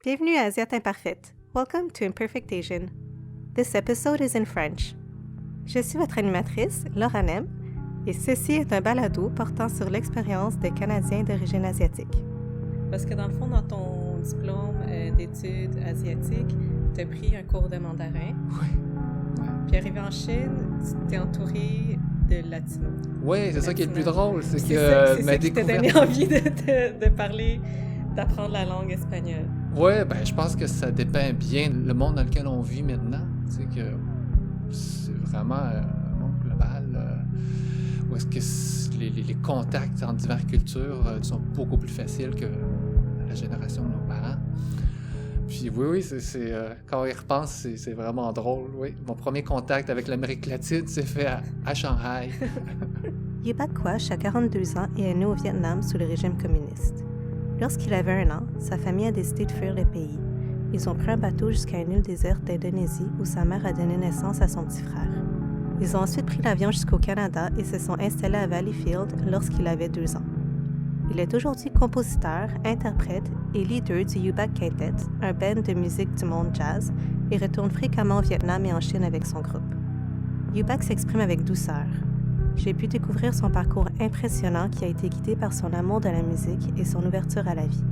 Bienvenue à Asiate Imparfaite. Welcome to Imperfect Asian. This episode is in French. Je suis votre animatrice, Laura Nem, et ceci est un balado portant sur l'expérience des Canadiens d'origine asiatique. Parce que dans le fond, dans ton diplôme d'études asiatiques, tu as pris un cours de mandarin. Oui. Puis arrivé en Chine, tu t'es entouré de latinos. Oui, c'est ça qui est le plus drôle, c'est que c'est ma ça qui t'a donné envie de parler, d'apprendre la langue espagnole. Oui, ben je pense que ça dépeint bien le monde dans lequel on vit maintenant. C'est que c'est vraiment un monde global où est-ce que les contacts entre diverses cultures sont beaucoup plus faciles que la génération de nos parents. Puis oui, c'est quand on y repense, c'est vraiment drôle, oui. Mon premier contact avec l'Amérique latine s'est fait à Shanghai. Yubac Quach a 42 ans et est né au Vietnam sous le régime communiste. Lorsqu'il avait 1 an, sa famille a décidé de fuir le pays. Ils ont pris un bateau jusqu'à une île déserte d'Indonésie où sa mère a donné naissance à son petit frère. Ils ont ensuite pris l'avion jusqu'au Canada et se sont installés à Valleyfield lorsqu'il avait 2 ans. Il est aujourd'hui compositeur, interprète et leader du Yubac Quintet, un band de musique du monde jazz, et retourne fréquemment au Vietnam et en Chine avec son groupe. Yubac s'exprime avec douceur. J'ai pu découvrir son parcours impressionnant qui a été guidé par son amour de la musique et son ouverture à la vie.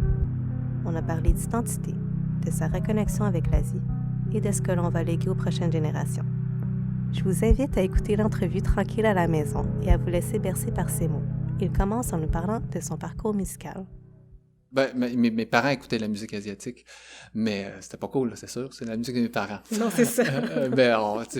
On a parlé d'identité, de sa reconnexion avec l'Asie et de ce que l'on va léguer aux prochaines générations. Je vous invite à écouter l'entrevue tranquille à la maison et à vous laisser bercer par ses mots. Il commence en nous parlant de son parcours musical. Ben, mes parents écoutaient la musique asiatique, mais c'était pas cool, là, c'est sûr. C'est la musique de mes parents. Non, c'est ça.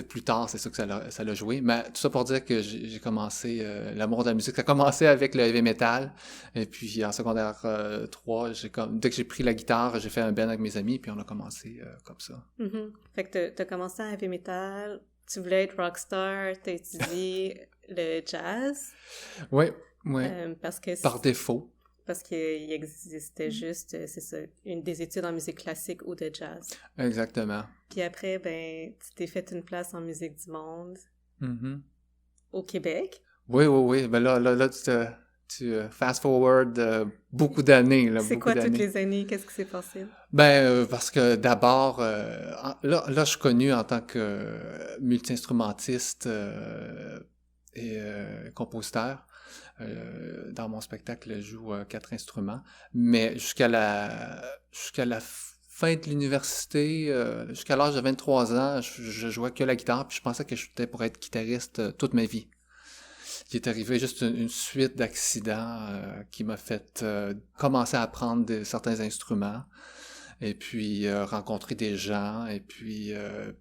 Plus tard, c'est sûr que ça l'a joué. Mais tout ça pour dire que j'ai commencé l'amour de la musique. Ça a commencé avec le heavy metal. Et puis en secondaire 3, dès que j'ai pris la guitare, j'ai fait un band avec mes amis, puis on a commencé comme ça. Mm-hmm. Fait que t'as commencé en heavy metal, tu voulais être rockstar, t'as étudié le jazz. Oui. Parce que par défaut. Parce qu'il existait juste, c'est ça, des études en musique classique ou de jazz. Exactement. Puis après, ben, tu t'es fait une place en musique du monde au Québec. Oui. Ben là, tu fast forward beaucoup d'années. Là, c'est beaucoup quoi d'années. toutes les années? Qu'est-ce qui s'est passé? Ben, parce que d'abord, là, je suis connu en tant que multi-instrumentiste et compositeur. Dans mon spectacle, je joue 4 instruments, mais jusqu'à la fin de l'université, jusqu'à l'âge de 23 ans, je jouais que la guitare, puis je pensais que j'étais pour être guitariste toute ma vie. Il est arrivé juste une suite d'accidents qui m'a fait commencer à apprendre certains instruments, et puis rencontrer des gens, et puis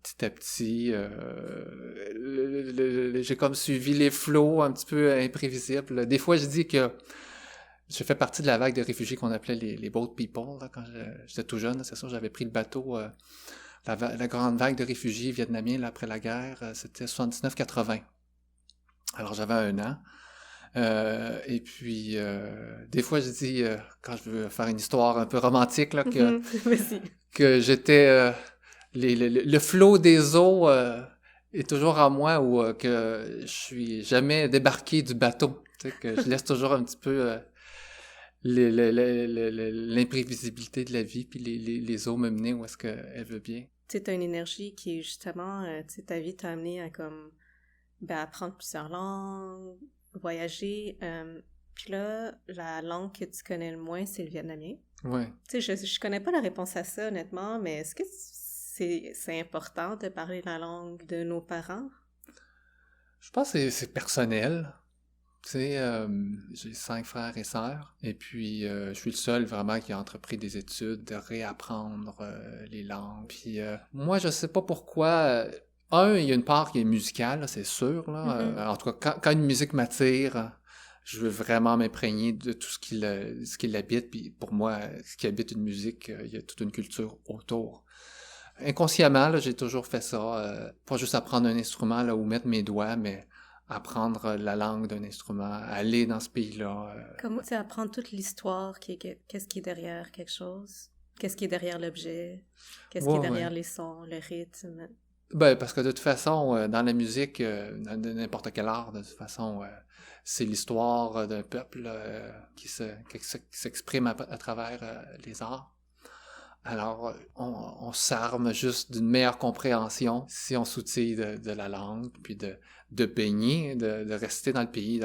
petit à petit, j'ai comme suivi les flots un petit peu imprévisibles. Des fois, je dis que je fais partie de la vague de réfugiés qu'on appelait les boat people, là, quand j'étais tout jeune. C'est sûr, j'avais pris le bateau, la grande vague de réfugiés vietnamiens là, après la guerre, c'était 79-80. Alors, j'avais 1 an. Et puis, des fois, je dis, quand je veux faire une histoire un peu romantique, là, que j'étais... le flot des eaux est toujours en moi, ou que je suis jamais débarqué du bateau. Tu sais, que je laisse toujours un petit peu l'imprévisibilité de la vie, puis les eaux me mener où est-ce qu'elle veut bien. Tu sais, t'as une énergie qui est justement... tu sais, ta vie t'a amené à comme... Ben, apprendre plusieurs langues, voyager. Puis là, la langue que tu connais le moins, c'est le vietnamien. Oui. Tu sais, je connais pas la réponse à ça, honnêtement, mais est-ce que c'est important de parler la langue de nos parents? Je pense que c'est personnel. Tu sais, j'ai 5 frères et sœurs, et puis je suis le seul vraiment qui a entrepris des études de réapprendre les langues. Puis moi, je sais pas pourquoi... il y a une part qui est musicale, là, c'est sûr. Là. En tout cas, quand une musique m'attire, je veux vraiment m'imprégner de tout ce qui l'habite. Puis pour moi, ce qui habite une musique, il y a toute une culture autour. Inconsciemment, là, j'ai toujours fait ça. Pas juste apprendre un instrument là, ou mettre mes doigts, mais apprendre la langue d'un instrument, aller dans ce pays-là. Comment, tu sais, apprendre toute l'histoire, qu'est-ce qui est derrière quelque chose? Qu'est-ce qui est derrière l'objet? Qu'est-ce qui est derrière les sons, le rythme? Ben, parce que de toute façon, dans la musique, dans n'importe quel art, de toute façon, c'est l'histoire d'un peuple qui s'exprime à travers les arts. Alors, on s'arme juste d'une meilleure compréhension si on s'outille de la langue, puis de baigner, de rester dans le pays,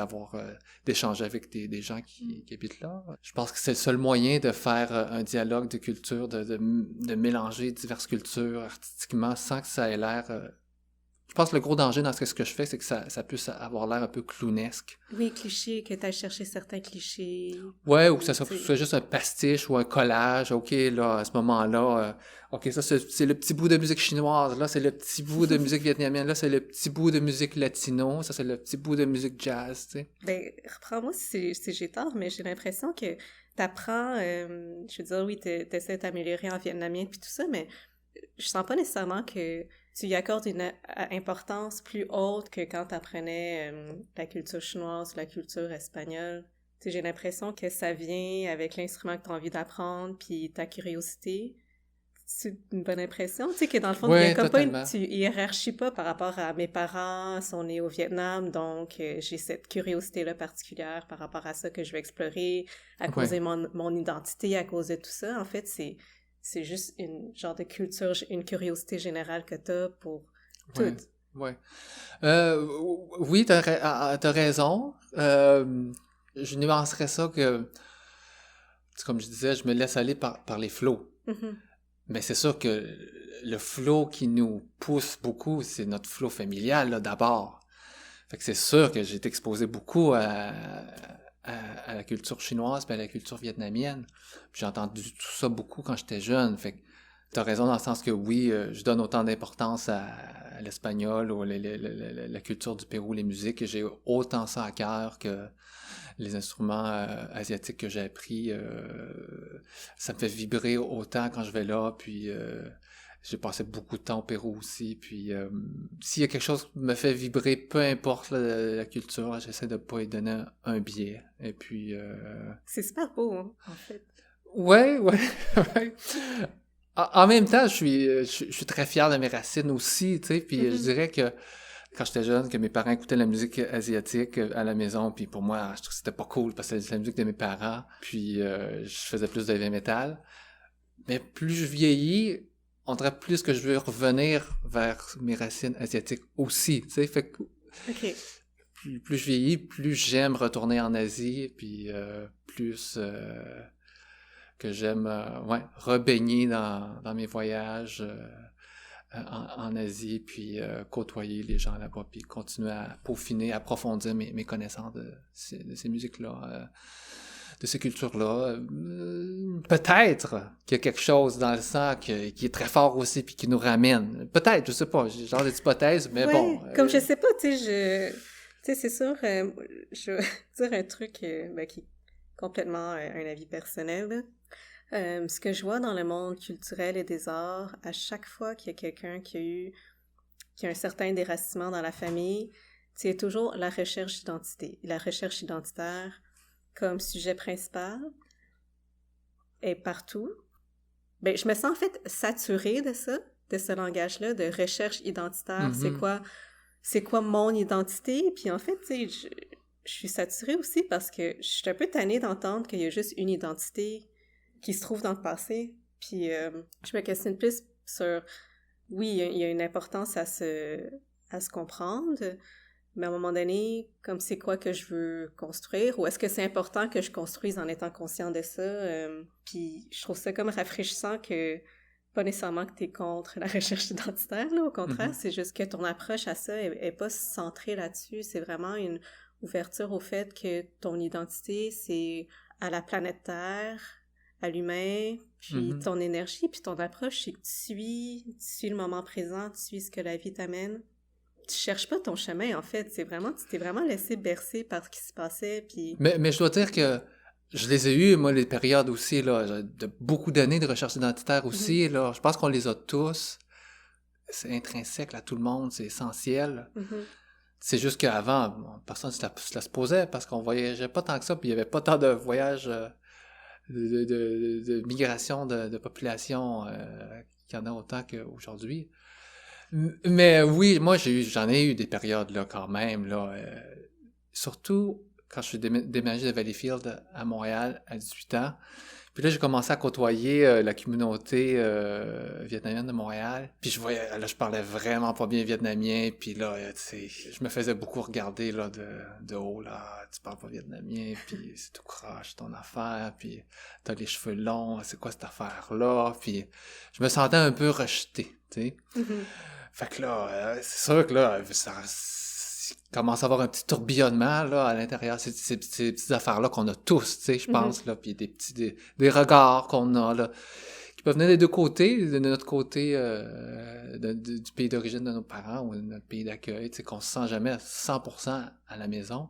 d'échanger avec des gens qui habitent là. Je pense que c'est le seul moyen de faire un dialogue de culture, de mélanger diverses cultures artistiquement sans que ça ait l'air... Je pense que le gros danger dans ce que je fais, c'est que ça puisse avoir l'air un peu clownesque. Oui, cliché, que tu ailles chercher certains clichés. Ouais, ou que ça soit juste un pastiche ou un collage. OK, là, à ce moment-là, OK, ça, c'est le petit bout de musique chinoise. Là, c'est le petit bout de musique vietnamienne. Là, c'est le petit bout de musique latino. Ça, c'est le petit bout de musique jazz, tu sais. Ben, reprends-moi si j'ai tort, mais j'ai l'impression que t'apprends, je veux dire, oui, t'essaies de t'améliorer en vietnamien puis tout ça, mais je sens pas nécessairement que tu y accordes une importance plus haute que quand t'apprenais la culture chinoise, la culture espagnole. Tu sais, j'ai l'impression que ça vient avec l'instrument que t'as envie d'apprendre puis ta curiosité. C'est une bonne impression, tu sais, que dans le fond, il y a comme totalement. tu hiérarchies pas par rapport à mes parents, sont nés au Vietnam, donc j'ai cette curiosité-là particulière par rapport à ça que je veux explorer, à cause de mon identité, à cause de tout ça. En fait, c'est juste une genre de culture, une curiosité générale que t'as pour tout. Ouais. Oui, t'as raison. Je nuancerais ça que, comme je disais, je me laisse aller par les flots. Mm-hmm. Mais c'est sûr que le flow qui nous pousse beaucoup, c'est notre flow familial, là, d'abord. Fait que c'est sûr que j'ai été exposé beaucoup à la culture chinoise puis à la culture vietnamienne. Puis j'ai entendu tout ça beaucoup quand j'étais jeune. Fait que t'as raison dans le sens que oui, je donne autant d'importance à l'espagnol ou la culture du Pérou, les musiques, et j'ai autant ça à cœur que les instruments asiatiques que j'ai appris. Ça me fait vibrer autant quand je vais là, puis j'ai passé beaucoup de temps au Pérou aussi, puis s'il y a quelque chose qui me fait vibrer, peu importe la culture, j'essaie de pas y donner un biais, et puis... C'est super beau, hein, en fait. Ouais. En même temps, je suis très fier de mes racines aussi, tu sais, puis je dirais que quand j'étais jeune, que mes parents écoutaient la musique asiatique à la maison, puis pour moi, je trouvais que c'était pas cool parce que c'était la musique de mes parents, puis je faisais plus de heavy metal. Mais plus je vieillis, on dirait plus que je veux revenir vers mes racines asiatiques aussi, tu sais, fait que OK. plus je vieillis, plus j'aime retourner en Asie, puis plus que j'aime rebaigner dans mes voyages en Asie, puis côtoyer les gens là-bas, puis continuer à peaufiner, approfondir mes connaissances de ces musiques-là, de ces cultures-là. Peut-être qu'il y a quelque chose dans le sang qui est très fort aussi, puis qui nous ramène. Peut-être, je sais pas, j'ai genre des hypothèses, mais bon. Comme je sais pas, tu sais, c'est sûr, je vais dire un truc qui est complètement un avis personnel, là. Ce que je vois dans le monde culturel et des arts, à chaque fois qu'il y a quelqu'un qui a un certain déracinement dans la famille, c'est toujours la recherche d'identité. La recherche identitaire comme sujet principal est partout. Ben, je me sens en fait saturée de ça, de ce langage-là, de recherche identitaire. Mm-hmm. C'est quoi mon identité? Puis en fait, tu sais, je suis saturée aussi parce que je suis un peu tannée d'entendre qu'il y a juste une identité qui se trouve dans le passé. Puis je me questionne plus sur, oui, il y a une importance à se comprendre, mais à un moment donné, comme c'est quoi que je veux construire, ou est-ce que c'est important que je construise en étant conscient de ça? Puis je trouve ça comme rafraîchissant que, pas nécessairement que t'es contre la recherche identitaire, là, au contraire, c'est juste que ton approche à ça est pas centrée là-dessus, c'est vraiment une ouverture au fait que ton identité, c'est à la planète Terre, à l'humain, puis ton énergie, puis ton approche, c'est que tu suis le moment présent, tu suis ce que la vie t'amène. Tu cherches pas ton chemin, en fait. Tu t'es vraiment laissé bercer par ce qui se passait, puis... Mais je dois dire que je les ai eu, moi, les périodes aussi, là, de beaucoup d'années de recherche identitaire aussi, là. Je pense qu'on les a tous. C'est intrinsèque à tout le monde, c'est essentiel. C'est juste qu'avant, personne ne se posait parce qu'on voyageait pas tant que ça, puis il y avait pas tant de voyages... de migration de population qu'il y en a autant qu'aujourd'hui. Mais oui, moi j'en ai eu des périodes là quand même là, surtout quand je suis déménagé de Valleyfield à Montréal à 18 ans, Puis là, j'ai commencé à côtoyer la communauté vietnamienne de Montréal. Puis je voyais, là, je parlais vraiment pas bien vietnamien. Puis là, tu sais, je me faisais beaucoup regarder là de haut, là. Tu parles pas vietnamien, puis c'est tout croche ton affaire. Puis t'as les cheveux longs, c'est quoi cette affaire-là? Puis je me sentais un peu rejeté, tu sais. Mhm. Fait que là, c'est sûr que là, ça commence à avoir un petit tourbillonnement là à l'intérieur, ces petites affaires-là qu'on a tous, tu sais, je pense, là, puis des regards qu'on a, là, qui peuvent venir des deux côtés, de notre côté du pays d'origine de nos parents ou de notre pays d'accueil, tu sais, qu'on se sent jamais à 100% à la maison.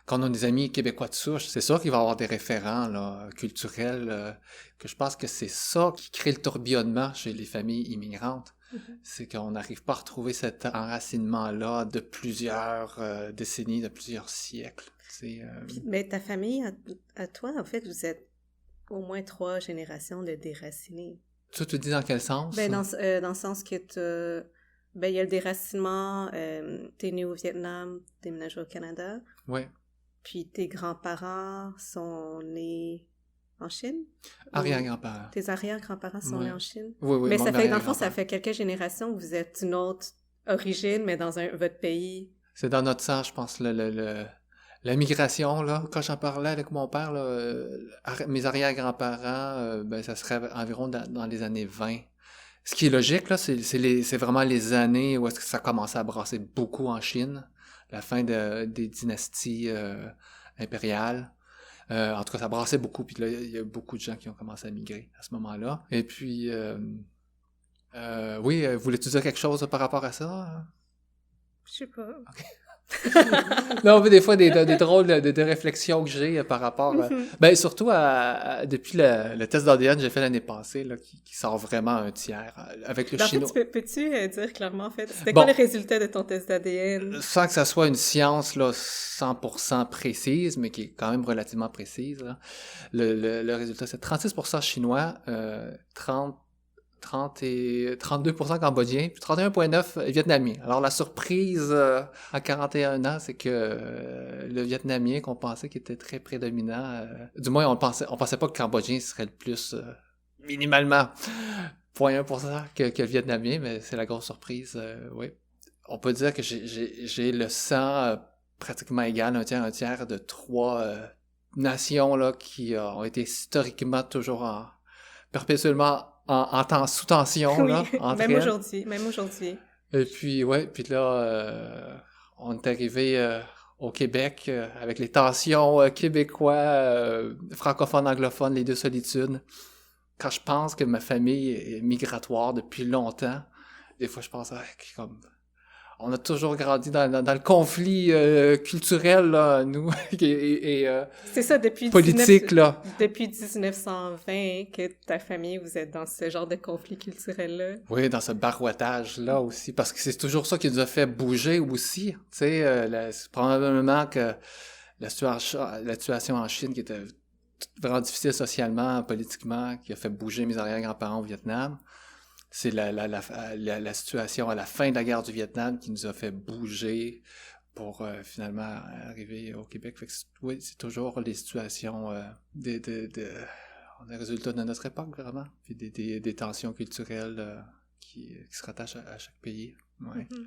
Quand on a des amis québécois de souche, c'est sûr qu'il va y avoir des référents là, culturels, que je pense que c'est ça qui crée le tourbillonnement chez les familles immigrantes. C'est qu'on n'arrive pas à retrouver cet enracinement-là de plusieurs décennies, de plusieurs siècles. Mais ta famille, à toi, en fait, vous êtes au moins 3 générations de déracinés. Tu te dis dans quel sens? Ben, dans le sens que il y a le déracinement, t'es né au Vietnam, déménagé au Canada. Oui. Puis tes grands-parents sont nés en Chine? Arrière-grands-parents. Tes arrière-grands-parents sont nés en Chine? Oui, mais ça fait, dans le fond, ça fait quelques générations que vous êtes d'une autre origine, mais dans votre pays. C'est dans notre sang, je pense, la migration, là. Quand j'en parlais avec mon père, là, mes arrière-grands-parents, ça serait environ dans les années 20. Ce qui est logique, là, c'est vraiment les années où est-ce que ça commençait à brasser beaucoup en Chine, la fin des dynasties impériales. En tout cas, ça brassait beaucoup, puis là, il y a beaucoup de gens qui ont commencé à migrer à ce moment-là. Et puis, oui, voulais-tu dire quelque chose par rapport à ça? Je sais pas. Okay. Non, mais des fois, des drôles de réflexions que j'ai par rapport surtout depuis le test d'ADN que j'ai fait l'année passée, là, qui sort vraiment un tiers avec le chinois. En fait, peux-tu dire clairement, en fait, c'était quoi le résultat de ton test d'ADN? Sans que ça soit une science là, 100% précise, mais qui est quand même relativement précise, là. Le résultat, c'est 36% chinois, 32% cambodgiens, puis 31,9% vietnamiens. Alors, la surprise à 41 ans, c'est que le vietnamien qu'on pensait qu'il était très prédominant, du moins, on pensait pas que le cambodgien serait le plus, minimalement, 0,1% que le vietnamien, mais c'est la grosse surprise, oui. On peut dire que j'ai le sang pratiquement égal, un tiers de 3 nations là, qui ont été historiquement toujours perpétuellement sous tension, oui, là, entre même elles. Même aujourd'hui. Et puis, puis là, on est arrivé au Québec avec les tensions québécois, francophones, anglophones, les deux solitudes. Quand je pense que ma famille est migratoire depuis longtemps, des fois je pense comme... On a toujours grandi dans le conflit culturel, là, nous, et c'est ça, politique, là. Depuis 1920 que ta famille, vous êtes dans ce genre de conflit culturel-là. Oui, dans ce barouettage-là aussi, parce que c'est toujours ça qui nous a fait bouger aussi. Tu sais, c'est probablement que la situation en Chine qui était vraiment difficile socialement, politiquement, qui a fait bouger mes arrière-grands-parents au Vietnam. C'est la situation à la fin de la guerre du Vietnam qui nous a fait bouger pour finalement arriver au Québec. Fait que oui, c'est toujours les situations des résultats de notre époque, vraiment. Puis des tensions culturelles qui se rattachent à chaque pays. Ouais. Mm-hmm.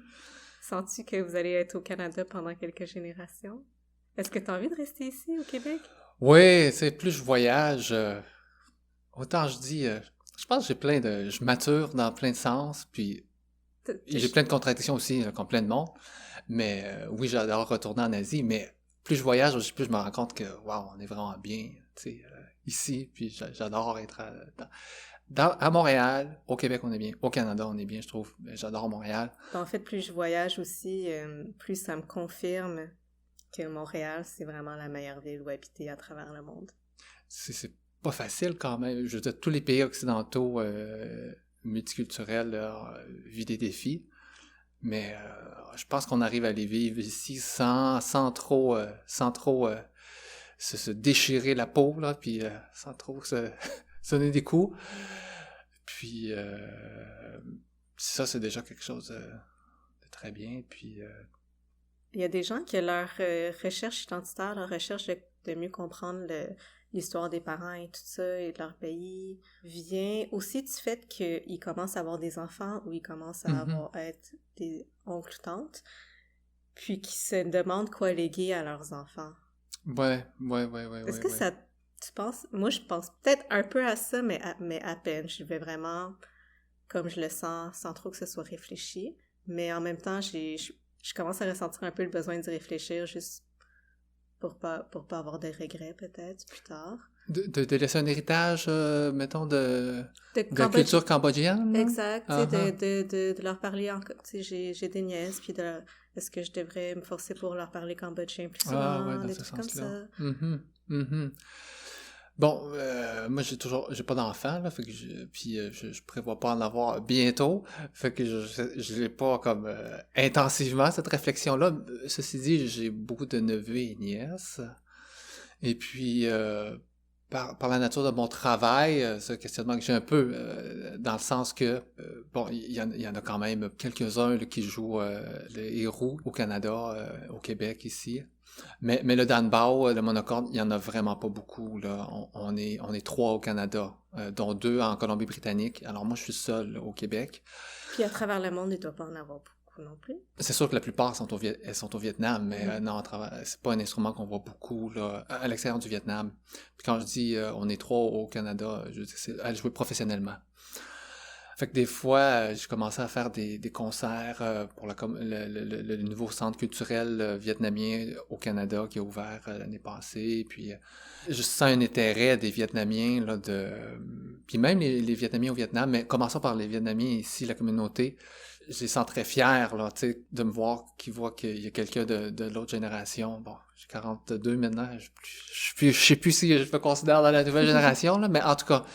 Sens-tu que vous allez être au Canada pendant quelques générations? Est-ce que tu as envie de rester ici, au Québec? Oui, c'est plus je voyage, autant je dis... je pense que je mature dans plein de sens, puis j'ai plein de contradictions aussi, comme plein de monde. Mais oui, j'adore retourner en Asie, mais plus je voyage, plus je me rends compte que, waouh, on est vraiment bien, tu sais, ici, puis j'adore être à Montréal, au Québec, on est bien, au Canada, on est bien, je trouve. J'adore Montréal. En fait, plus je voyage aussi, plus ça me confirme que Montréal, c'est vraiment la meilleure ville où habiter à travers le monde. C'est pas facile quand même. Je veux dire, tous les pays occidentaux multiculturels vivent des défis, mais je pense qu'on arrive à les vivre ici sans trop se déchirer la peau, là, puis sans trop se donner des coups. Puis ça, c'est déjà quelque chose de très bien. Puis il y a des gens qui, leur recherche identitaire, leur recherche de mieux comprendre l'histoire des parents et tout ça, et de leur pays, vient aussi du fait qu'ils commencent à avoir des enfants ou ils commencent à être des oncles, tantes, puis qu'ils se demandent quoi léguer à leurs enfants. Ouais. Est-ce que ça, tu penses, moi je pense peut-être un peu à ça, mais à peine. Je vais vraiment, comme je le sens, sans trop que ce soit réfléchi, mais en même temps, je commence à ressentir un peu le besoin d'y réfléchir juste pour pas avoir de regrets peut-être plus tard. De laisser un héritage, mettons, de Cambodge... culture cambodgienne? Exact, tu sais, de leur parler, j'ai des nièces, puis est-ce que je devrais me forcer pour leur parler cambodgien plus souvent, Dans des ce trucs comme sens-là. ça. Bon, moi j'ai pas d'enfant, là, fait que je prévois pas en avoir bientôt, fait que je l'ai pas comme intensivement cette réflexion-là. Ceci dit, j'ai beaucoup de neveux et nièces, et puis par la nature de mon travail, ce questionnement que j'ai un peu, dans le sens que, bon, il y en a quand même quelques-uns là, qui jouent les héros au Canada, au Québec ici. Mais le Danbao, le monocorde, il n'y en a vraiment pas beaucoup, là. On est 3 au Canada, dont 2 en Colombie-Britannique. Alors moi, je suis seul là, au Québec. Puis à travers le monde, il ne doit pas en avoir beaucoup non plus. C'est sûr que la plupart elles sont au Vietnam, mais non, c'est pas un instrument qu'on voit beaucoup là, à l'extérieur du Vietnam. Puis quand je dis on est 3 au Canada, je dis c'est à jouer professionnellement. Fait que des fois, j'ai commencé à faire des concerts pour le nouveau centre culturel vietnamien au Canada qui a ouvert l'année passée. Puis je sens un intérêt des Vietnamiens, là, puis même les Vietnamiens au Vietnam, mais commençons par les Vietnamiens ici, la communauté. Je les sens très fiers, là, tu sais, de me voir, qu'ils voient qu'il y a quelqu'un de l'autre génération. Bon, j'ai 42 maintenant, je sais plus si je me considère dans la nouvelle génération, là, mais en tout cas,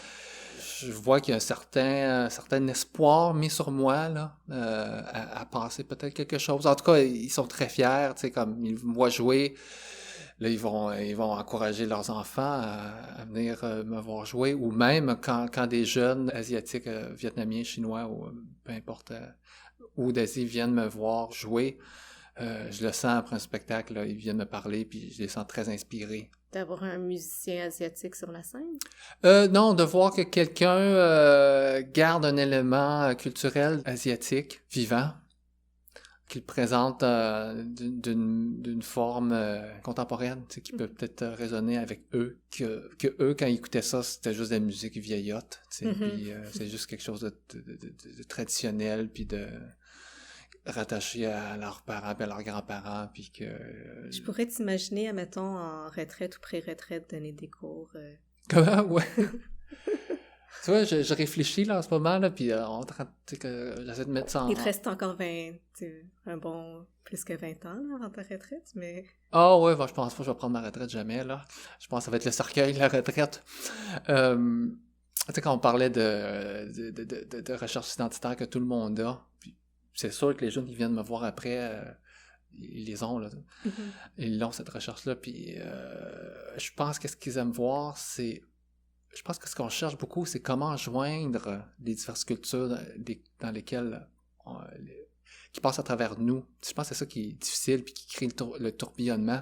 je vois qu'il y a un certain espoir mis sur moi là, à passer peut-être quelque chose. En tout cas, ils sont très fiers, tu sais, comme ils me voient jouer. Là, ils vont encourager leurs enfants à venir me voir jouer, ou même quand des jeunes asiatiques, vietnamiens, chinois, ou peu importe, ou d'Asie viennent me voir jouer. Je le sens après un spectacle, là, ils viennent me parler, puis je les sens très inspirés. D'avoir un musicien asiatique sur la scène? Non, de voir que quelqu'un garde un élément culturel asiatique vivant, qu'il présente d'une forme contemporaine, tu sais, qui peut peut-être résonner avec eux, que eux, quand ils écoutaient ça, c'était juste de la musique vieillotte, tu sais, puis c'est juste quelque chose de traditionnel, puis de rattaché à leurs parents, puis à leurs grands-parents, puis que... Je pourrais t'imaginer, admettons, en retraite ou pré-retraite, donner des cours. Comment? Ouais. Tu vois, je réfléchis là en ce moment, là, puis j'essaie de mettre ça en... Il te reste encore un bon plus que 20 ans là, avant ta retraite, mais... Ah ouais, je pense pas que je vais prendre ma retraite jamais, là. Je pense que ça va être le cercueil, la retraite. Tu sais, quand on parlait de recherche identitaire que tout le monde a, puis c'est sûr que les jeunes qui viennent me voir après, ils les ont, là. Ils l'ont, cette recherche-là, puis je pense que ce qu'ils aiment voir, c'est... Je pense que ce qu'on cherche beaucoup, c'est comment joindre les diverses cultures dans lesquelles qui passent à travers nous. Je pense que c'est ça qui est difficile, puis qui crée le tourbillonnement.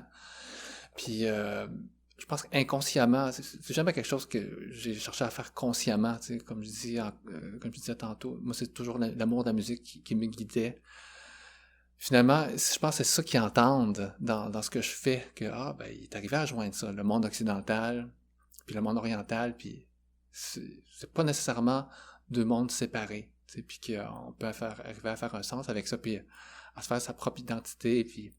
Puis je pense qu'inconsciemment, c'est jamais quelque chose que j'ai cherché à faire consciemment, tu sais, comme je disais tantôt. Moi, c'est toujours l'amour de la musique qui me guidait. Finalement, je pense que c'est ça qu'ils entendent dans ce que je fais, que il est arrivé à joindre ça, le monde occidental, puis le monde oriental, puis c'est pas nécessairement deux mondes séparés, tu sais, puis qu'on peut arriver à faire un sens avec ça, puis à se faire sa propre identité, puis...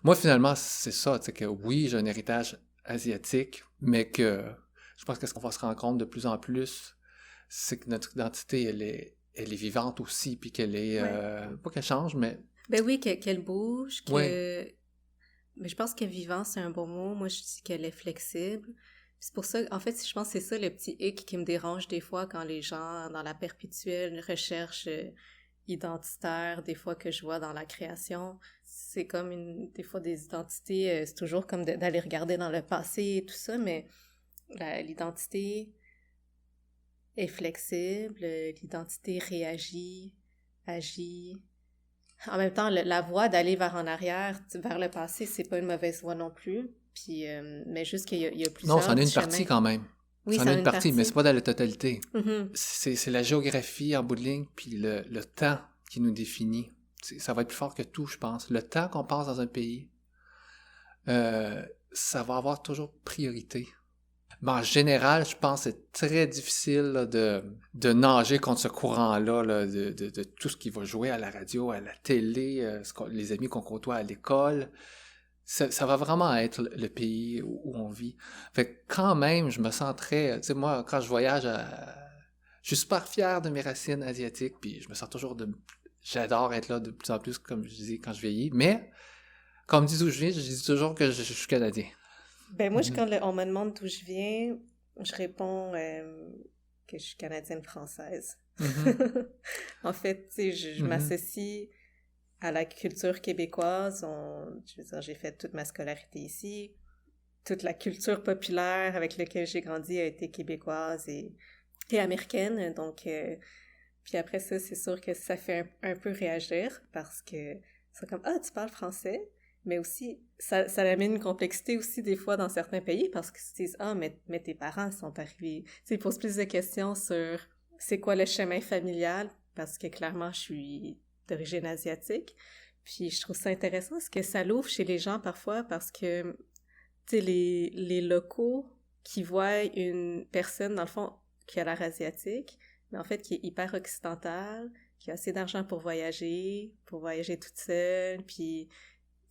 Moi, finalement, c'est ça, tu sais, que oui, j'ai un héritage asiatique, mais que je pense que ce qu'on va se rendre compte de plus en plus, c'est que notre identité, elle est vivante aussi, puis qu'elle est... pas qu'elle change, mais... Ben oui, qu'elle bouge, Ouais. Mais je pense que vivant, c'est un bon mot. Moi, je dis qu'elle est flexible. C'est pour ça, en fait, je pense que c'est ça le petit hic qui me dérange des fois quand les gens, dans la perpétuelle recherche identitaire, des fois que je vois dans la création, c'est comme des fois des identités, c'est toujours comme d'aller regarder dans le passé et tout ça, mais l'identité est flexible, l'identité réagit, agit. En même temps, la voie d'aller vers en arrière, vers le passé, c'est pas une mauvaise voie non plus. Puis, mais juste qu'il y a Non, plusieurs c'en est une chemins. partie quand même. Oui, C'en est une partie, mais c'est pas dans la totalité. Mm-hmm. C'est la géographie en bout de ligne, puis le temps qui nous définit. Ça va être plus fort que tout, je pense. Le temps qu'on passe dans un pays, ça va avoir toujours priorité. Mais en général, je pense que c'est très difficile là, de nager contre ce courant-là, là, de tout ce qui va jouer à la radio, à la télé, les amis qu'on côtoie à l'école. Ça va vraiment être le pays où on vit. Fait que quand même, je me sens très... Tu sais, moi, quand je voyage, je suis super fier de mes racines asiatiques, puis je me sens toujours j'adore être là de plus en plus, comme je dis, quand je vieillis. Mais, quand on me dit d'où je viens, je dis toujours que je suis Canadien. Ben moi, quand on me demande d'où je viens, je réponds que je suis canadienne-française. Mm-hmm. En fait, tu sais, je m'associe à la culture québécoise. Je veux dire, j'ai fait toute ma scolarité ici. Toute la culture populaire avec laquelle j'ai grandi a été québécoise et américaine. Donc, puis après ça, c'est sûr que ça fait un peu réagir parce que c'est comme « Ah, tu parles français? » Mais aussi, ça amène une complexité aussi des fois dans certains pays parce qu'ils se disent « Ah, mais tes parents sont arrivés. » Tu sais, ils posent plus de questions sur c'est quoi le chemin familial parce que clairement, je suis d'origine asiatique. Puis je trouve ça intéressant ce que ça l'ouvre chez les gens parfois parce que, tu sais, les locaux qui voient une personne, dans le fond, qui a l'air asiatique, mais en fait qui est hyper occidentale, qui a assez d'argent pour voyager toute seule, puis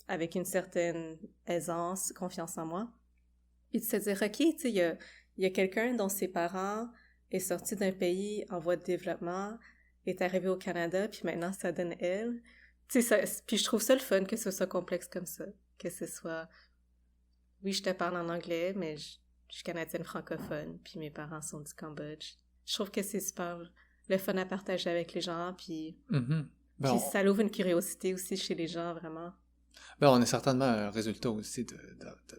avec une certaine aisance, confiance en moi. Et de se dire, OK, tu sais, il y a quelqu'un dont ses parents est sorti d'un pays en voie de développement, est arrivé au Canada, puis maintenant, ça donne elle. Tu sais, puis je trouve ça le fun que ce soit complexe comme ça. Que ce soit, oui, je te parle en anglais, mais je suis canadienne francophone, puis mes parents sont du Cambodge. Je trouve que c'est super le fun à partager avec les gens, puis, puis ça ouvre une curiosité aussi chez les gens, vraiment. Ben, on est certainement un résultat aussi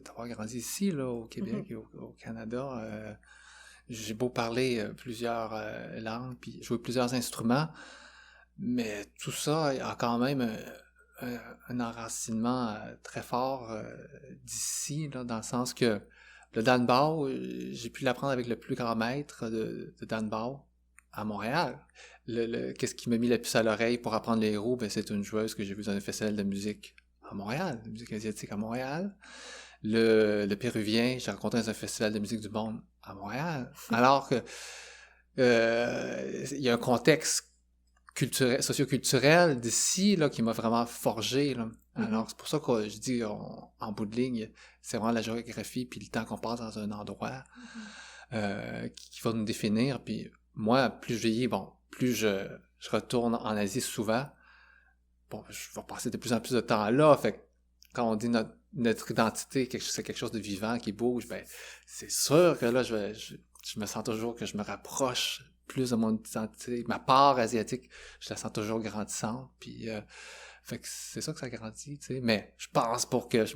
d'avoir grandi ici, là, au Québec et au Canada. J'ai beau parler plusieurs langues, puis jouer plusieurs instruments, mais tout ça a quand même un enracinement très fort d'ici, là, dans le sens que le danbao, j'ai pu l'apprendre avec le plus grand maître de danbao à Montréal. Qu'est-ce qui m'a mis la puce à l'oreille pour apprendre les roues? Ben, c'est une joueuse que j'ai vue dans un festival de musique à Montréal, de musique asiatique à Montréal. Le Péruvien, j'ai rencontré dans un festival de musique du monde à Montréal. Alors que il y a un contexte socio-culturel d'ici là, qui m'a vraiment forgé. Là. Alors, c'est pour ça que je dis, en bout de ligne, c'est vraiment la géographie puis le temps qu'on passe dans un endroit qui va nous définir. Puis moi, plus je vieillis, plus je retourne en Asie souvent, je vais passer de plus en plus de temps là. Fait que quand on dit notre identité, c'est quelque chose de vivant qui bouge, ben c'est sûr que là, je me sens toujours que je me rapproche plus de mon identité. Ma part asiatique, je la sens toujours grandissante. Puis, fait que c'est ça que ça grandit, tu sais. Mais je pense pour qu'à un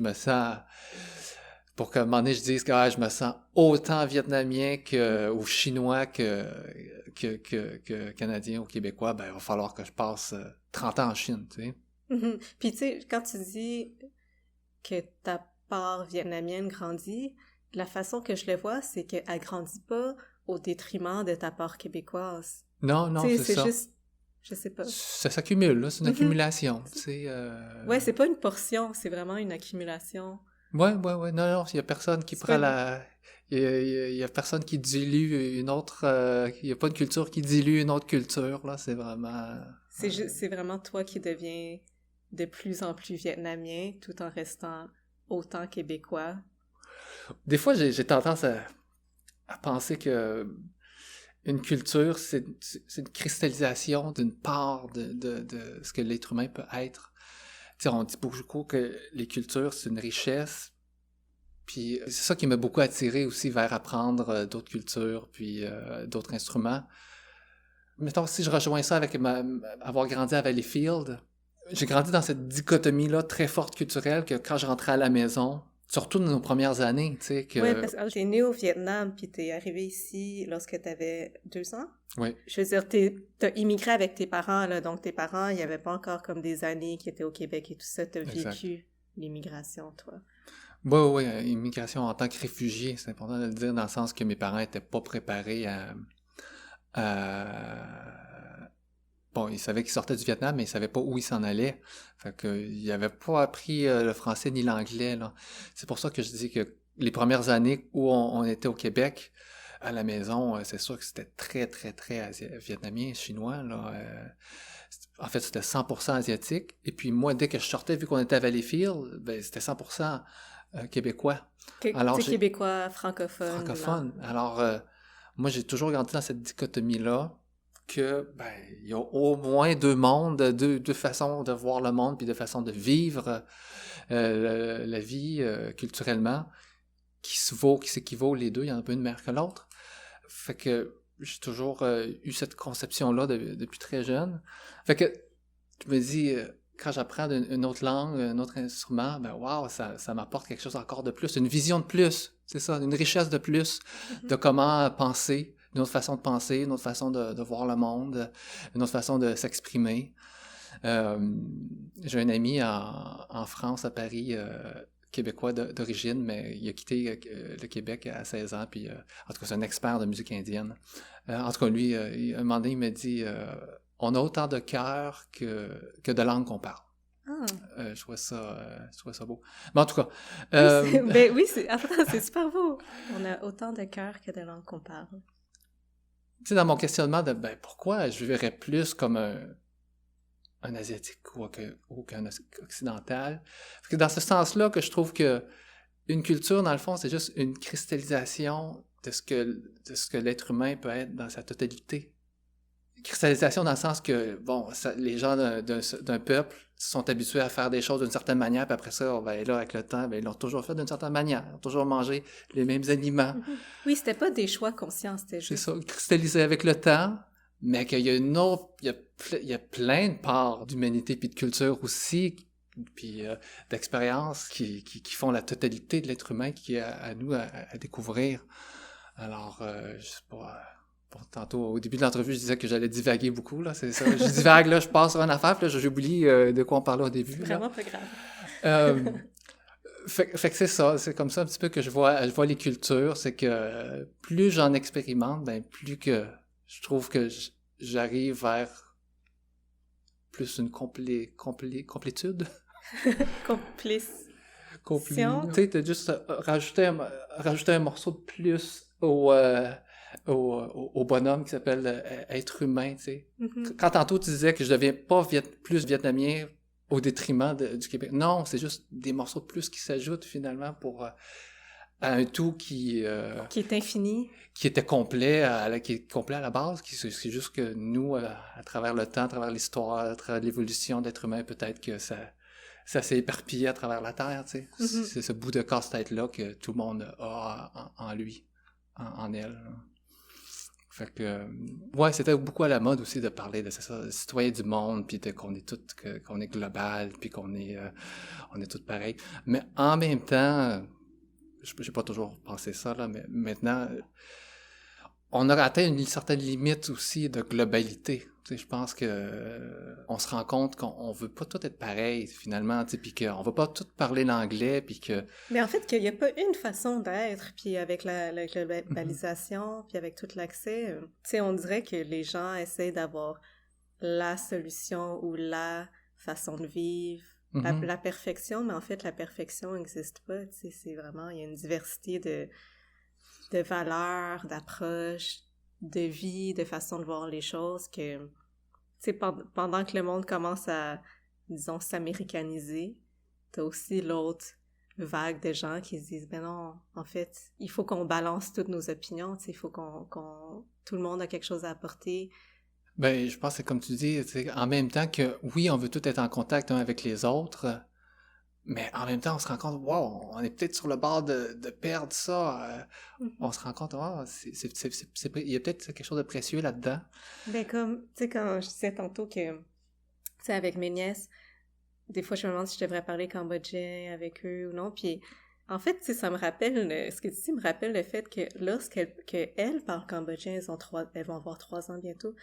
moment donné, je dise que je me sens autant vietnamien ou chinois que canadien ou québécois, ben il va falloir que je passe 30 ans en Chine, tu sais. Mm-hmm. Puis tu sais, quand tu dis que ta part vietnamienne grandit, la façon que je le vois, c'est qu'elle grandit pas au détriment de ta part québécoise. Non, c'est ça. C'est juste, je sais pas. Ça s'accumule, là, c'est une accumulation, tu sais. Ouais, c'est pas une portion, c'est vraiment une accumulation. Ouais, non, il y a personne qui prend il y a personne qui dilue une autre... il y a pas une culture qui dilue une autre culture, là, c'est vraiment... C'est vraiment toi qui deviens de plus en plus vietnamien, tout en restant autant québécois. Des fois, j'ai tendance à penser que une culture, c'est une cristallisation d'une part de ce que l'être humain peut être. Tu sais, on dit beaucoup que les cultures, c'est une richesse. Puis c'est ça qui m'a beaucoup attiré aussi vers apprendre d'autres cultures, puis d'autres instruments. Mettons, si je rejoins ça avec avoir grandi à Valleyfield, j'ai grandi dans cette dichotomie-là très forte culturelle que quand je rentrais à la maison, surtout dans nos premières années, tu sais, que... Oui, parce que t'es né au Vietnam, puis t'es arrivé ici lorsque t'avais 2 ans. Oui. Je veux dire, t'as immigré avec tes parents, là, donc tes parents, il n'y avait pas encore comme des années qui étaient au Québec et tout ça. T'as vécu l'immigration, toi. Oui, oui, immigration en tant que réfugié, c'est important de le dire dans le sens que mes parents n'étaient pas préparés à... Bon, ils savaient qu'ils sortaient du Vietnam, mais ils savaient pas où ils s'en allaient. Fait que, ils n'avaient pas appris le français ni l'anglais, là. C'est pour ça que je dis que les premières années où on était au Québec, à la maison, c'est sûr que c'était très, très, très vietnamien, chinois, là. En fait, c'était 100% asiatique. Et puis moi, dès que je sortais, vu qu'on était à Valleyfield, ben, c'était 100% québécois. Alors, C'est québécois, francophone, francophone. là. Alors, moi, j'ai toujours grandi dans cette dichotomie-là que, ben, il y a au moins deux mondes, deux façons de voir le monde, puis deux façons de vivre la vie culturellement, qui s'équivaut les deux. Il y en a pas une meilleure que l'autre. Fait que j'ai toujours eu cette conception-là depuis très jeune. Fait que je me dis, quand j'apprends une autre langue, un autre instrument, ben wow, ça m'apporte quelque chose encore de plus, une vision de plus, c'est ça, une richesse de plus de comment penser, une autre façon de penser, une autre façon de voir le monde, une autre façon de s'exprimer. J'ai un ami en France, à Paris, québécois d'origine, mais il a quitté le Québec à 16 ans, puis en tout cas, c'est un expert de musique indienne. En tout cas, lui, à un moment donné, il m'a dit on a autant de cœur que de langue qu'on parle. Ah. Je trouvais ça beau. Mais en tout cas... Ben oui, c'est super beau. On a autant de cœur que de langue qu'on parle. Tu sais, dans mon questionnement de pourquoi je verrais plus comme un Asiatique ou qu'un Occidental. Parce que dans ce sens-là que je trouve que une culture, dans le fond, c'est juste une cristallisation de ce que l'être humain peut être dans sa totalité. Cristallisation dans le sens que, bon, les gens d'un peuple sont habitués à faire des choses d'une certaine manière, puis après ça, là, avec le temps, ils l'ont toujours fait d'une certaine manière. Ils ont toujours mangé les mêmes aliments. Oui, c'était pas des choix conscients, c'était juste... C'est ça, cristallisé avec le temps, mais qu'il y a une autre... Il y a plein de parts d'humanité puis de culture aussi, puis d'expériences qui font la totalité de l'être humain qui est à nous à découvrir. Alors, je sais pas... tantôt, au début de l'entrevue, je disais que j'allais divaguer beaucoup, là, c'est ça. Je divague, là, je passe sur une affaire, puis là, j'oublie de quoi on parlait au début. C'est vraiment pas grave. Fait que c'est ça, c'est comme ça un petit peu que je vois les cultures, c'est que plus j'en expérimente, ben plus que je trouve que j'arrive vers plus une complétude. Complice. Tu sais, t'as juste rajouté un morceau de plus au bonhomme qui s'appelle être humain, tu sais. Mm-hmm. Quand tantôt tu disais que je deviens pas plus vietnamien au détriment du Québec. Non, c'est juste des morceaux de plus qui s'ajoutent finalement pour à un tout qui est infini. Qui était complet qui est complet à la base. C'est juste que nous, à travers le temps, à travers l'histoire, à travers l'évolution d'être humain, peut-être que ça s'est éparpillé à travers la Terre, tu sais. Mm-hmm. C'est ce bout de casse-tête-là que tout le monde a en lui, en elle. Là. Fait que, ouais, c'était beaucoup à la mode aussi de parler de ça, citoyen du monde, puis qu'on est tout, qu'on est global, puis qu'on est tous pareils. Mais en même temps, j'ai pas toujours pensé ça, là, mais maintenant, on a atteint une certaine limite aussi de globalité. Tu sais, je pense que on se rend compte qu'on veut pas tout être pareil, finalement, tu sais, puis qu'on va pas tout parler l'anglais, puis que... Mais en fait, qu'il n'y a pas une façon d'être, puis avec la globalisation, puis avec tout l'accès, tu sais, on dirait que les gens essaient d'avoir la solution ou la façon de vivre, la perfection, mais en fait, la perfection n'existe pas, tu sais, c'est vraiment, il y a une diversité de valeurs, d'approches, de vie, de façon de voir les choses que, tu sais, pendant que le monde commence à, disons, s'américaniser, t'as aussi l'autre vague de gens qui se disent, ben non, en fait, il faut qu'on balance toutes nos opinions, tu sais, il faut tout le monde a quelque chose à apporter. Ben, je pense que c'est comme tu dis, en même temps que, oui, on veut tout être en contact avec les autres, mais en même temps, on se rend compte, wow, on est peut-être sur le bord de perdre ça. On se rend compte, wow, il y a peut-être quelque chose de précieux là-dedans. Ben comme, tu sais, quand je disais tantôt que, tu sais, avec mes nièces, des fois, je me demande si je devrais parler cambodgien avec eux ou non, puis en fait, tu sais, ça me rappelle, ce que tu dis me rappelle le fait que lorsqu'elles parlent cambodgien, elles vont avoir 3 ans bientôt.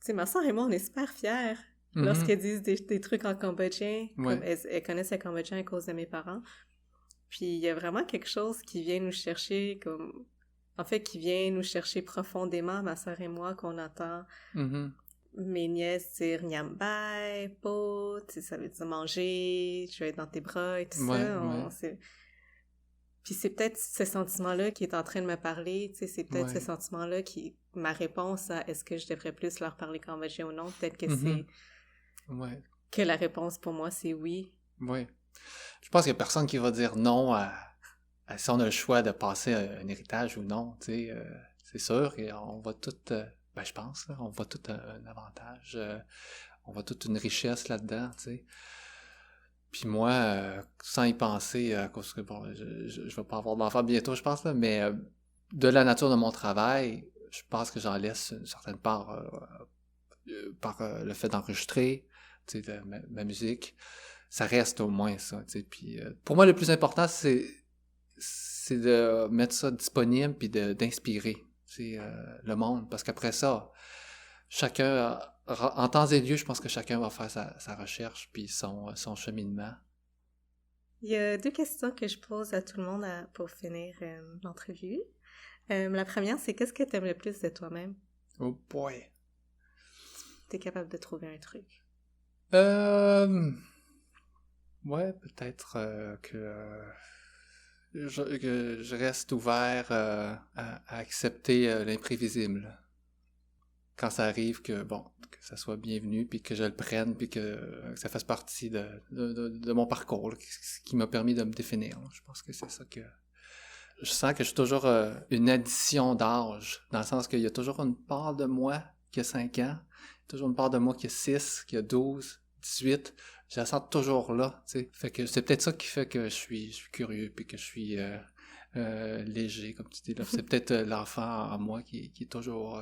Tu sais, ma soeur et moi, on est super fiers. Lorsqu'elles disent des trucs en cambodgien, comme elles connaissent le cambodgien à cause de mes parents. Puis il y a vraiment quelque chose qui vient nous chercher qui vient nous chercher profondément, ma sœur et moi, qu'on entend mes nièces dire « Nyambay, po », ça veut dire manger, je vais être dans tes bras et tout ça. Puis c'est peut-être ce sentiment-là qui est en train de me parler, c'est peut-être ce sentiment-là qui est ma réponse à « est-ce que je devrais plus leur parler cambodgien ou non ?» Peut-être que c'est... Que la réponse pour moi, c'est oui. Oui. Je pense qu'il y a personne qui va dire non à si on a le choix de passer un héritage ou non, tu sais, c'est sûr, et on voit tout, je pense, là, on voit tout un avantage, on voit toute une richesse là-dedans, tu sais. Puis moi, sans y penser, à cause que, bon, je vais pas avoir d'enfant bientôt, je pense, là, mais de la nature de mon travail, je pense que j'en laisse une certaine part par le fait d'enregistrer, tu sais, ma musique. Ça reste au moins ça, tu sais. Puis pour moi, le plus important, c'est de mettre ça disponible puis d'inspirer, tu sais, le monde. Parce qu'après ça, chacun, en temps et lieu, je pense que chacun va faire sa recherche puis son cheminement. Il y a 2 questions que je pose à tout le monde pour finir l'entrevue. La première, c'est qu'est-ce que tu aimes le plus de toi-même? Oh boy! Tu es capable de trouver un truc? Ouais, peut-être que je reste ouvert à accepter l'imprévisible. Quand ça arrive, que ça soit bienvenu, puis que je le prenne, puis que ça fasse partie de mon parcours, là, ce qui m'a permis de me définir. Là. Je pense que c'est ça que... Je sens que je suis toujours une addition d'âge, dans le sens qu'il y a toujours une part de moi qui a 5 ans, toujours une part de moi qui a 6, qui a 12, 18... Je la sens toujours là, tu sais. Fait que c'est peut-être ça qui fait que je suis curieux, puis que je suis léger, comme tu dis là. C'est peut-être l'enfant en moi qui est toujours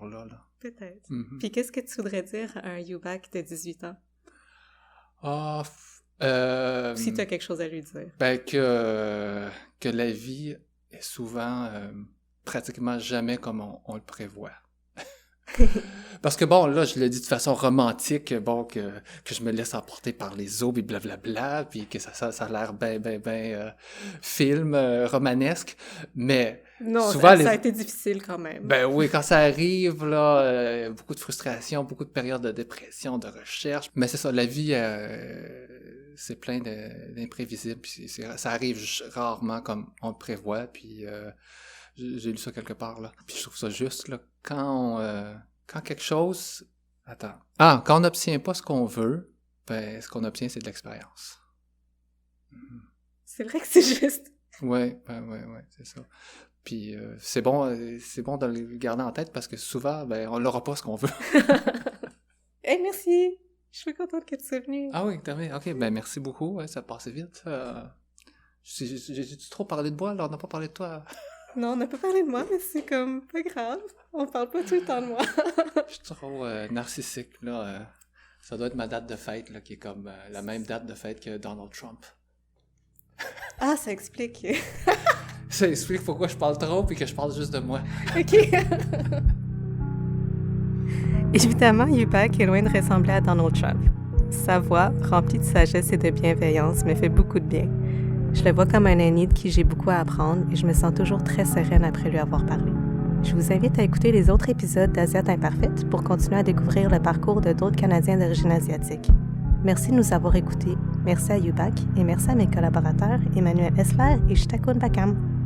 là. Peut-être. Mm-hmm. Puis qu'est-ce que tu voudrais dire à un Yubak de 18 ans? Si tu as quelque chose à lui dire. Ben que la vie est souvent pratiquement jamais comme on le prévoit. Parce que bon, là, je le dis de façon romantique, bon, que je me laisse emporter par les eaux, puis blablabla, puis que ça a l'air ben film romanesque, mais non, souvent... ça a été difficile quand même. Ben oui, quand ça arrive, là, beaucoup de frustration, beaucoup de périodes de dépression, de recherche, mais c'est ça, la vie, c'est plein d'imprévisibles, puis ça arrive rarement comme on le prévoit, puis... J'ai lu ça quelque part, là. Puis je trouve ça juste, là, quand quelque chose... Attends. Quand on n'obtient pas ce qu'on veut, ben, ce qu'on obtient, c'est de l'expérience. C'est vrai que c'est juste. Ouais, c'est ça. Puis c'est bon de le garder en tête parce que souvent, ben, on n'aura pas ce qu'on veut. Hey, merci! Je suis contente que tu sois venue. Ah oui, terminé. OK, ben merci beaucoup. Ouais, ça passait vite. J'ai trop parlé de moi, là? On n'a pas parlé de toi. Non, on n'a pas parlé de moi, mais c'est comme pas grave. On parle pas tout le temps de moi. Je suis trop narcissique, là. Ça doit être ma date de fête, là, qui est comme la même date de fête que Donald Trump. Ah, ça explique. Ça explique pourquoi je parle trop et que je parle juste de moi. OK. Évidemment, Yubak est loin de ressembler à Donald Trump. Sa voix, remplie de sagesse et de bienveillance, me fait beaucoup de bien. Je le vois comme un ami de qui j'ai beaucoup à apprendre et je me sens toujours très sereine après lui avoir parlé. Je vous invite à écouter les autres épisodes d'Asiates Imparfaites pour continuer à découvrir le parcours de d'autres Canadiens d'origine asiatique. Merci de nous avoir écoutés, merci à Yubak et merci à mes collaborateurs Emmanuel Esler et Chitakun Bakam.